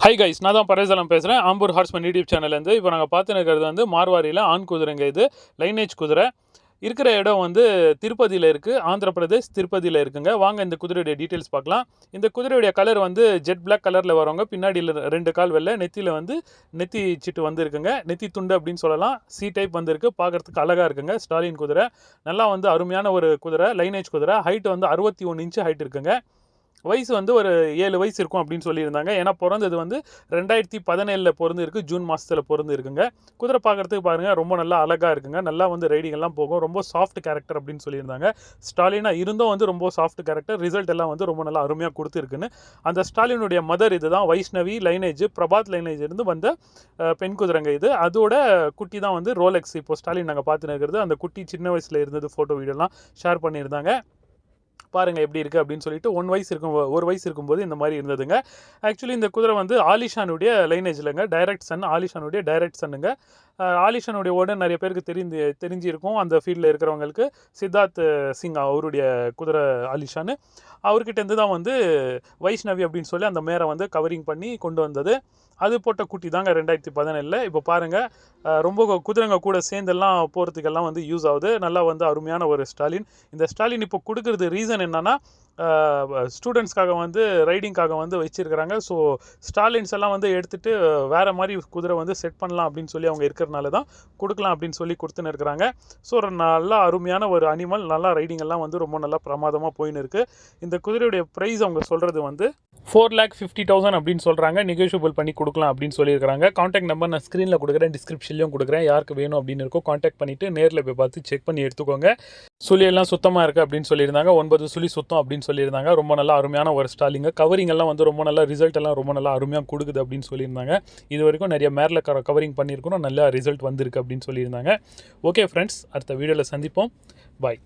Hi guys, நான் தான் பரேசலம் பேசுகிறேன். ஆம்பூர் ஹார்ஸ்மேன் யூடியூப் சேனல்லேருந்து. இப்போ நாங்கள் பார்த்துருக்கிறது வந்து மார்வாரியில் ஆண் குதிரைங்க. இது லைனேஜ் குதிரை. இருக்கிற இடம் வந்து திருப்பதியில் இருக்குது. ஆந்திர பிரதேஷ் திருப்பதியில் இருக்குங்க. வாங்க இந்த குதிரையுடைய டீட்டெயில்ஸ் பார்க்கலாம். இந்த குதிரையுடைய கலர் வந்து ஜெட் பிளாக் கலரில் வரவங்க. பின்னாடியில் 2 கால் வெள்ளை, நெத்தியில் வந்து நெத்தி சீட்டு வந்து இருக்குங்க. நெத்தி துண்டு அப்படின்னு சொல்லலாம். சி டைப் வந்துருக்கு. பார்க்குறதுக்கு அழகாக இருக்குங்க. ஸ்டாலின் குதிரை நல்லா வந்து அருமையான ஒரு குதிரை. லைனேஜ் குதிரை. ஹைட் வந்து 61 இன்ச்சு ஹைட் இருக்குங்க. வயசு வந்து ஒரு 7 வயசு இருக்கும் அப்படின்னு சொல்லியிருந்தாங்க. ஏன்னா பிறந்தது வந்து 2017 பிறந்திருக்கு. ஜூன் மாதத்தில் பிறந்திருக்குங்க. குதிரை பார்க்குறதுக்கு பாருங்கள், ரொம்ப நல்லா அழகாக இருக்குங்க. நல்லா வந்து ரைடிங் எல்லாம் போகும். ரொம்ப சாஃப்ட் கேரக்டர் அப்படின்னு சொல்லியிருந்தாங்க. ஸ்டாலினாக இருந்தும் வந்து ரொம்ப சாஃப்ட் கேரக்டர். ரிசல்ட் எல்லாம் வந்து ரொம்ப நல்லா அருமையாக கொடுத்துருக்குன்னு. அந்த ஸ்டாலினுடைய மதர் இது தான். வைஷ்ணவி லைனேஜ், பிரபாத் லைனேஜ் இருந்து வந்த பெண் குதிரைங்க இது. அதோட குட்டி தான் வந்து ரோலெக்ஸ். இப்போ ஸ்டாலின் நாங்கள் பார்த்துன்னு இருக்கிறது. அந்த குட்டி சின்ன வயசில் இருந்தது ஃபோட்டோ வீடியோலாம் ஷேர் பண்ணியிருந்தாங்க. பாருங்கள் எப்படி இருக்குது அப்படின்னு சொல்லிட்டு. 1 வயசு இருக்கும்போது இந்த மாதிரி இருந்ததுங்க. ஆக்சுவலி இந்த குதிரை வந்து ஆலிஷானுடைய லைனேஜ் இல்லைங்க, டைரக்ட் சன். ஆலிஷானுடைய டைரக்ட் சன்னுங்க. ஆலிஷானுடைய ஓட நிறைய பேருக்கு தெரிஞ்சிருக்கும். அந்த ஃபீல்டில் இருக்கிறவங்களுக்கு. சித்தார்த் சிங் அவருடைய குதிரை ஆலிஷானு. அவர்கிட்டேருந்து தான் வந்து வைஷ்ணவி அப்படின்னு சொல்லி அந்த மேரை வந்து கவரிங் பண்ணி கொண்டு வந்தது. அது போட்ட குட்டி தாங்க 2017. இப்போ பாருங்கள், ரொம்ப குதிரைங்க கூட சேர்ந்தெல்லாம் போகிறதுக்கெல்லாம் வந்து யூஸ் ஆகுது. நல்லா வந்து அருமையான ஒரு ஸ்டாலின். இந்த ஸ்டாலின் இப்போ கொடுக்குறது ரீசன் என்னென்னா, ஸ்டூடெண்ட்ஸ்க்காக வந்து ரைடிங்காக வந்து வச்சுருக்கிறாங்க. ஸோ ஸ்டாலின்ஸ் எல்லாம் வந்து எடுத்துகிட்டு வேறு மாதிரி குதிரை வந்து செட் பண்ணலாம் அப்படின்னு சொல்லி அவங்க இருக்கிறனால தான் கொடுக்கலாம் அப்படின்னு சொல்லி கொடுத்துன்னு இருக்கிறாங்க. ஸோ ஒரு நல்லா அருமையான ஒரு அனிமல். நல்லா ரைடிங் எல்லாம் வந்து ரொம்ப நல்லா பிரமாதமாக போயின்னு இருக்குது. இந்த குதிரையுடைய ப்ரைஸ் அவங்க சொல்கிறது வந்து 4,50,000 அப்படின்னு சொல்கிறாங்க. நெகோஷியபிள் பண்ணி கொடுக்கலாம் அப்படின்னு சொல்லியிருக்காங்க. கான்டாக்ட் நம்பர் நான் ஸ்க்ரீனில் கொடுக்குறேன், டிஸ்கிரிப்ஷன்லையும் கொடுக்குறேன். யாருக்கு வேணும் அப்படின்னு இருக்கோ கான்டாக்ட் பண்ணிவிட்டு நேரில் போய் பார்த்து செக் பண்ணி எடுத்துக்கோங்க. சுழியெல்லாம் சுத்தமாக இருக்குது அப்படின்னு சொல்லியிருந்தாங்க. 9 சுழி சுத்தம் அப்படின்னு சொல்லியிருந்தாங்க. ரொம்ப நல்லா அருமையான ஒரு ஸ்டாலிங்க. கவரிங் எல்லாம் வந்து ரொம்ப நல்லா ரிசல்ட் எல்லாம் ரொம்ப நல்லா அருமையாக கொடுக்குது அப்படின்னு சொல்லியிருந்தாங்க. இது வரைக்கும் நிறைய மேரில் கவரிங் பண்ணியிருக்கணும், நல்லா ரிசல்ட் வந்திருக்கு அப்படின்னு சொல்லியிருந்தாங்க. ஓகே ஃப்ரெண்ட்ஸ், அடுத்த வீடியோவில் சந்திப்போம். பாய்.